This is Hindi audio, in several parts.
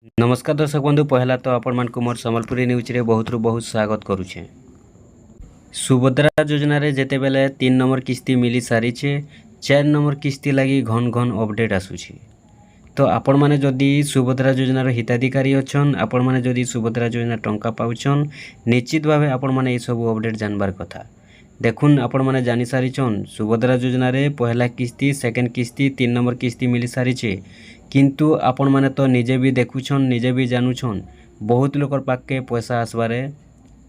नमस्कार दर्शक बंधु पहला तो आपण मान मोर संबलपुरी न्यूज रे बहुत रु बहुत स्वागत करुछे। सुभद्रा योजना रे जेते बेले 3 नंबर किस्ती मिली सारी छे 4 नंबर किस्ती लगी घन घन अपडेट आसुछी। तो आपण माने जदि सुभद्रा योजना रो हिताधिकारी अछन आपण माने जदि सुभद्रा योजना टंका पाउछन निश्चित भावे आपण माने ए सब अपडेट जानबार कथा। देखुन आपण माने जानि सारिछन सुभद्रा योजना रे पहला किस्ती सेकेंड किस्ती 3 नंबर किस्ती मिली सारी छे किंतु आपण माने तो निजे भी देखुछन निजे भी जानूछन बहुत लोकर पाके पैसा आसबारे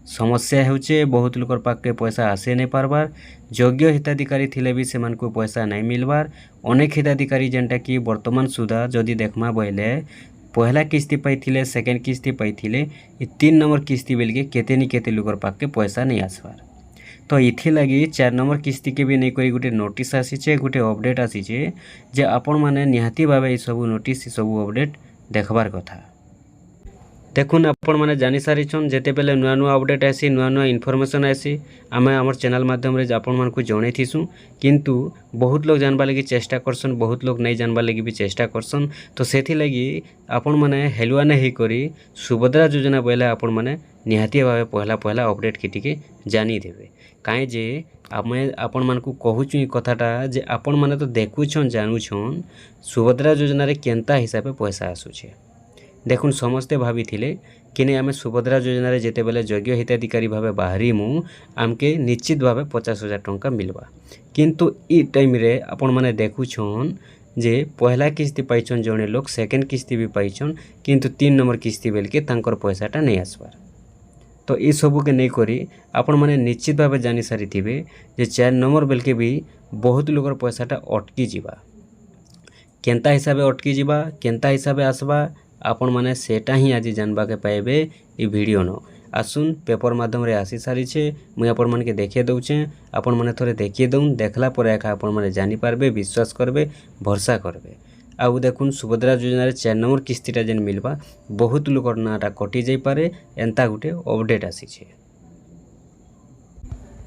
समस्या होचे। बहुत लोकर पाके पैसा आसे नहीं पारबार योग्य हिताधिकारी थिले भी सेमान को पैसा नहीं मिलबार। अनेक हिताधिकारी जेनटा कि वर्तमान सुधा जदि देखमा बोले पहला किस्ती पाइथिले सेकेंड किस्ती पाइथिले 3 नंबर किस्ती बेलके केते नि केते लोकर पाके पैसा नहीं आसबार। तो इथि लगी 4 नंबर किस्ती के भी नहीं करी गोटे नोटिस आसीचे गोटे अपडेट आसीचे जे आपण माने निहाती भावे सब नोटिस सब अपडेट देखबार कथा। देखुन आपण माने जानि सारिछन जेते बेले नुआ नुआ अपडेट आसी नुआ नुआ इनफॉरमेशन आसी आमे हमर चैनल माध्यम रे आपण मान को जणे थिसु किंतु बहुत लोग जानबा लगी चेष्टा करसन बहुत लोग नहीं जानबा लगी भी चेष्टा करसन। तो सेथि लगी आपण माने हेलुआ नहीं करी सुभद्रा योजना बोले आपण माने निहाती भावे पहला पहला अपडेट के टिके जानी देबे काहे जे आमे आपण मान को कहूछु ई कथाटा जे आपण माने तो देखुछन जानूछन सुभद्रा योजना रे केनता हिसाबे पैसा आसुछे। देखुन समस्ते भाभी थिले किने आमे सुभद्रा योजना रे जेते बेले योग्य हिताधिकारी भावे बाहरी मु आमके निश्चित भावे 50,000 टंका मिलबा किंतु ई टाइम रे आपण माने देखुछन जे पहला किस्ती पाइछन जणे लोग सेकेंड किस्ती भी पाइछन किंतु 3 नंबर किस्ती बेलके तांकर पैसाटा नहीं आसबार। तो ये सबू के नहीं करी आपण माने निश्चित भावे जानि सारी थिबे जे 4 नंबर बेलके भी बहुत लोगर पैसाटा अटकी जिबा केनता हिसाबे अटकी जिबा केनता हिसाबे आसबा आपण माने सेटा ही आज जानबा के पाइबे ई वीडियो न आसुन पेपर माध्यम रे आसी सारी छे मुई आपण मन के देखिए दउछे आपण माने थोड़े देखिए दउन देखला परे एका आपण माने जानि पारबे विश्वास करबे भरोसा करबे। आउ देखुन सुभद्रा योजना रे 4 नंबर किस्तीटा जेन मिलबा बहुत लोकर नाटा कटि जाई पारे एंता गुटे अपडेट आसी छे।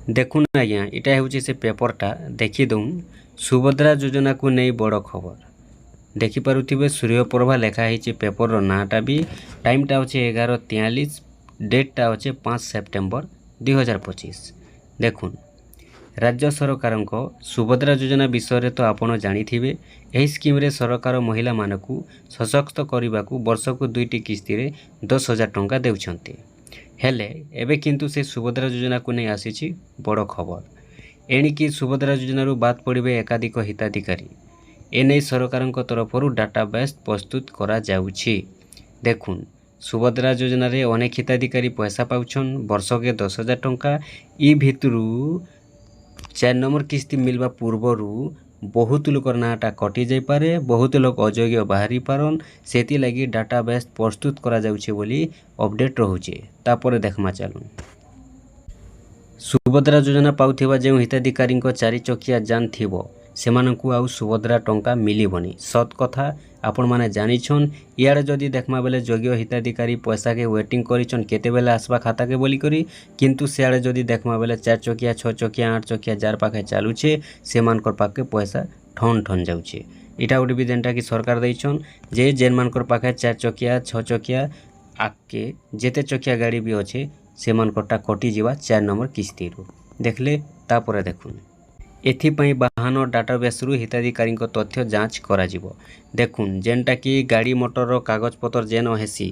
देखुन आज्ञा इटा होउचे से पेपरटा देखि दउन सुभद्रा योजना को नहीं बड़ खबर देखि पारुथिबे सूर्यप्रभा लेखा हिचे पेपर रो नाटा भी टाइमटा होचे 11:43 डेटटा होचे 5 सेप्टेम्बर 2025। देखुन राज्य सरकार सुभद्रा योजना विषय तो आपण जानिथिबे एही स्कीम रे सरकार महिला मानकू सशक्त करबाकू वर्ष को 2टी किस्ती रे 10,000 टंका देउछन्ते हेले एबे किंतु से सुभद्रा योजना को नहीं आसीछि बड़ खबर एणिकी सुभद्रा योजना रू बात पड़िबे एकाधिक हिताधिकारी एने सरकार तरफरु डाटाबेस प्रस्तुत करा जाउछि। देखुन सुभद्रा योजना रे अनेक हिताधिकारी पैसा पाउछन वर्ष के 10,000 टंका ई भितरु 4 नंबर किस्ती मिलवा पूर्वरु बहुत लोकर नाटा कटि जाई पारे बहुत लोग अयोग्य बाहरी पारन सेति लगी डाटाबेस प्रस्तुत करा जाउछि बोली अपडेट रहुछि। तापर देखमा चालू सुभद्रा योजना पाउथिबा जे हिताधिकारी 4 चकिया जान थिबो सेमानकू आउ सुभद्रा टंका मिलिबनी सत कथा आपण माने जानिछन। इयारे जदि देखमा बेले योग्य हिताधिकारी पैसा के वेटिंग करिछन केते बेले आसबा खाता के बोली करी किंतु सियाड़े जदि देखमा बेले 4 चकिया 6 चकिया 8 चकिया जार पाखे चालुछे सेमानकर पाके पैसा ठन ठन जाउछे। इटा उडी भी जेनटा कि सरकार दैछन जे जेन मानकर पाखे 4 चकिया 6 चकिया आके जेते चकिया गाड़ी भी अच्छे सेमानकरटा कटि जिबा 4 नंबर किस्ती रु देखले। तापर देखुन एथिपाई वाहन डाटाबेस रु हिताधिकारी तथ्य जांच करा जिवो। देखुन जेनटा कि गाड़ी मोटर रो कागज पत्र जेन हेसी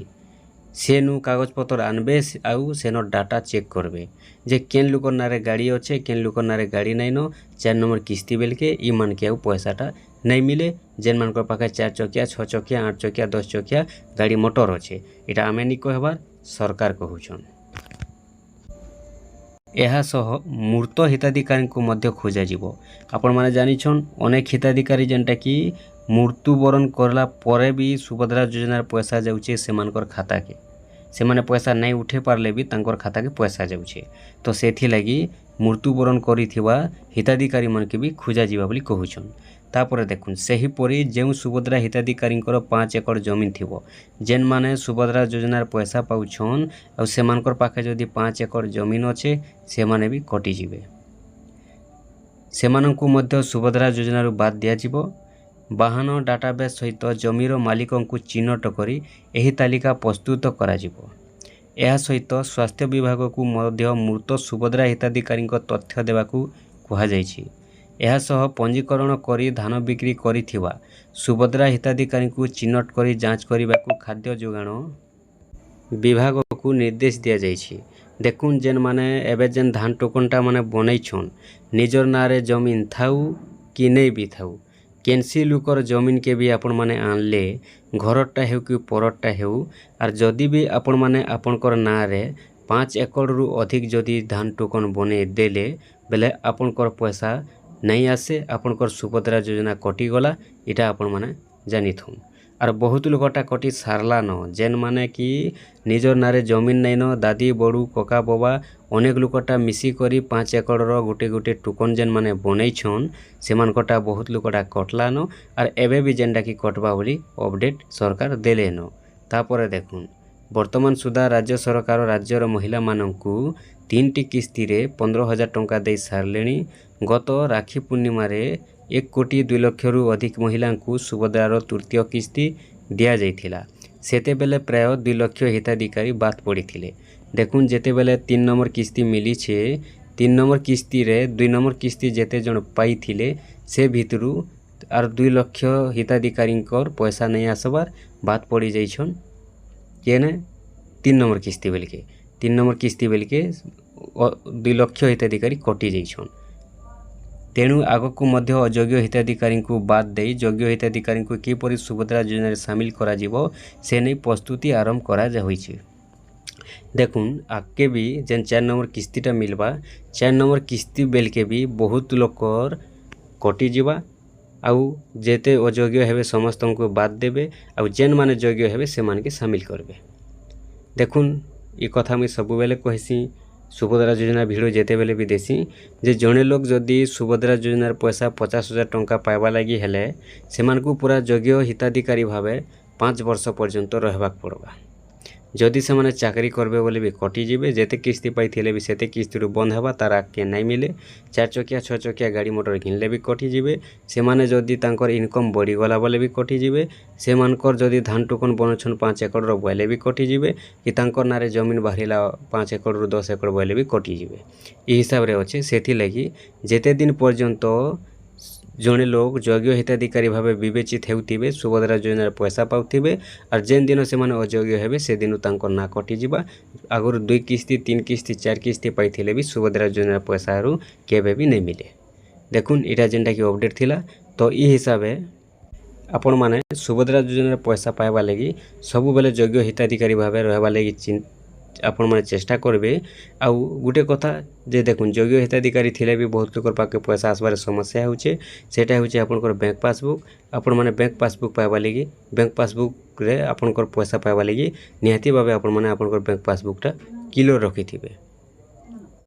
सेनु कागज पत्र आनबे आउ सेनो डाटा चेक करबे जे केन लोकर नारे गाड़ी अच्छे केन लोकर नारे गाड़ी नहीं न 4 नंबर किस्ती बेलके ई मान के आउ पैसाटा नहीं मिले जेन मान को पाखे 4 चकिया 6 चकिया 8 चकिया 10 चकिया गाड़ी मोटर अच्छे इटा आमे नि कहबार सरकार कहउछन। एहा सह मूर्त हिताधिकारी को मध्य खोजा जिवो आपण माने जानिछन अनेक हिताधिकारी जेनटा कि मृत्युवरण करला परे भी सुभद्रा योजना पैसा जाउछे सेमानकर खाता के सेमाने पैसा नहीं उठे पारले भी तांकर खाता के पैसा जाउछे। तो सेथि लगी मृत्युवरण करिथिबा हिताधिकारी मन के भी खोजा जिबा बोली कहउछन। तापर देखुन सही परी जेउ सुभद्रा हिताधिकारी 5 एकड़ जमीन थिबो जेन माने सुभद्रा योजना पैसा पाउछन आ सेमानकर पाखे जदि 5 एकड़ जमीन अच्छे से माने भी कटि जिबे सेमानंकु मध्य सुभद्रा योजना रू बाद दिया जिवो ବାହନ ଡାଟାବେସ୍ ସହିତ ଜମିର ମାଲିକଙ୍କୁ ଚିହ୍ନଟ କରି ଏହି ତାଲିକା ପ୍ରସ୍ତୁତ କରାଯିବ। ଏହା ସହିତ ସ୍ୱାସ୍ଥ୍ୟ ବିଭାଗକୁ ମଧ୍ୟ ମୃତ ସୁଭଦ୍ରା ହିତାଧିକାରୀଙ୍କ ତଥ୍ୟ ଦେବାକୁ କୁହାଯାଇଛି। ଏହା ସହ ପଞ୍ଜୀକରଣ କରି ଧାନ ବିକ୍ରି କରିଥିବା ସୁଭଦ୍ରା ହିତାଧିକାରୀଙ୍କୁ ଚିହ୍ନଟ କରି ଯାଞ୍ଚ କରିବାକୁ ଖାଦ୍ୟ ଯୋଗାଣ ବିଭାଗକୁ ନିର୍ଦ୍ଦେଶ ଦିଆଯାଇଛି। ଦେଖୁନ୍ ଯେନ୍ ମାନେ ଏବେ ଯେନ୍ ଧାନ ଟୋକନଟା ମାନେ ବନେଇଛନ୍ ନିଜର ନାଁରେ ଜମିନ ଥାଉ କି ନେଇ ବି ଥାଉ, କେନ୍ସି ଲୁକର ଜମିନକେ ବି ଆପଣ ମାନେ ଆଣଲେ ଘରଟା ହେଉ କି ପରଟା ହେଉ, ଆର୍ ଯଦି ବି ଆପଣ ମାନେ ଆପଣଙ୍କର ନାଁରେ 5 एकड़ରୁ ଅଧିକ ଯଦି ଧାନ ଟୋକନ ବନେଇ ଦେଲେ ବେଲେ ଆପଣଙ୍କର ପଇସା नहीं आसे, आपनकर सुभद्रा योजना कटिगला। इटा आपण माने जानिथुन। आर बहुत लोकटा कटि सारला न जेन माने कि निजर नारे जमीन नहीं न दादी बड़ू कका बाबा अनेक लोकटा मिसी करी 5 एकड़ गोटे गोटे टोकन जेन माने बनईछन से मानकटा बहुत लोकटा कटला न। आर एबे भी जेनटा कि कटबा बोली अपडेट सरकार देले न। तापरे देखुन वर्तमान सुधा राज्य सरकार राज्यर महिला माननकु 3टी किस्ती रे 15,000 टंका दे सारलेनी। गत राखी पूर्णिमा रे 1,02,00,000 अधिक महिला को सुभद्रार तृतीय किस्ती दिया जाइथिला। सेते बेले प्राय 2 लाख हिताधिकारी बात पड़ी थिले। देखुन जेते बेले 3 नंबर किस्ती मिली छे 3 नंबर किस्ती रे 2 नंबर किस्ती जेते जन पाई थिले से भितरु आर 2 लाख हिताधिकारी पैसा नहीं आसबार बात पड़ी जाइछन केने 3 नंबर किस्ती बेलके 3 नंबर किस्ती बेलके 2 लाख हिताधिकारी कटि जाइछन। तेणु आगकू मध्य अयोग्य हिताधिकारी को बाद दे योग्य हिताधिकारी को किपरि सुभद्रा योजना सामिल करा जिवो से नहीं प्रस्तुति आरंभ करा जाइछे। देखुन आगे भी जेन 4 नंबर किस्तीटा मिलबा 4 नंबर किस्ती बेलके भी बहुत लोकर कटि जिबा आउ जेते अयोग्य हेबे समस्त को बाद देबे आउ जेन माने योग्य हेबे से मान के सामिल करबे। देखुन ये कथा मुझे सब बेले कहसी सुभद्रा योजना भिडियो जेते बेले भी देसी जे जड़े लोग जदि सुभद्रा योजनार पैसा 50,000 टंका पाइबा लगी हेले से मानकू पूरा योग्य हिताधिकारी भावे 5 वर्ष पर्यंत रहबाक पड़बा। जदि से माने चाकरी करबे बोले भी कटि जिबे जेते किस्ती पाइथिले भी सेते किस्ती रु बंद हेबा तार आगे नहीं मिले। 4 चकिया 6 चकिया गाड़ी मोटर किनले भी कटि जिबे। से माने जदि तांकर इनकम बढ़ी गला बोले भी कटि जिबे। से मानकर जदि धान टोकन बनछन 5 एकड़ रो बोले भी कटि जिबे कि तांकर नारे जमीन बाहरिला 5 एकड़ रु 10 एकड़ बोले भी कटि जिबे। ई हिसाब रे अछि सेथि लागि जेते दिन पर्यंत जड़े लोग योग्य हिताधिकारी भावे विवेचित हेउथिबे सुभद्रा योजना पैसा पाउथिबे और जेन दिन से माने अयोग्य हेबे से दिन तांकर ना कटि जिबा। आगुर 2 किस्ती 3 किस्ती 4 किस्ती पाइथिले भी सुभद्रा योजना पैसा रु केबे भी नहीं मिले। देखुन इटा जेनटा कि अपडेट थिला तो ई हिसाबे आपण माने सुभद्रा योजना पैसा पाइबा लगी सब बेले योग्य हिताधिकारी भावे रहबा लगी आपण माने चेष्टा करबे। आउ गुटे कथा जे देखुन योग्य हिताधिकारी थिले भी बहुत लोकर पाके पैसा आसबार समस्या होचे सेटा होचे आपनकर बैंक पासबुक। आपण माने बैंक पासबुक पाइबा लगी बैंक पासबुक रे आपनकर पैसा पाइबा लगी निहाती भावे आपण माने आपनकर बैंक पासबुकटा क्लियर रखिथिबे।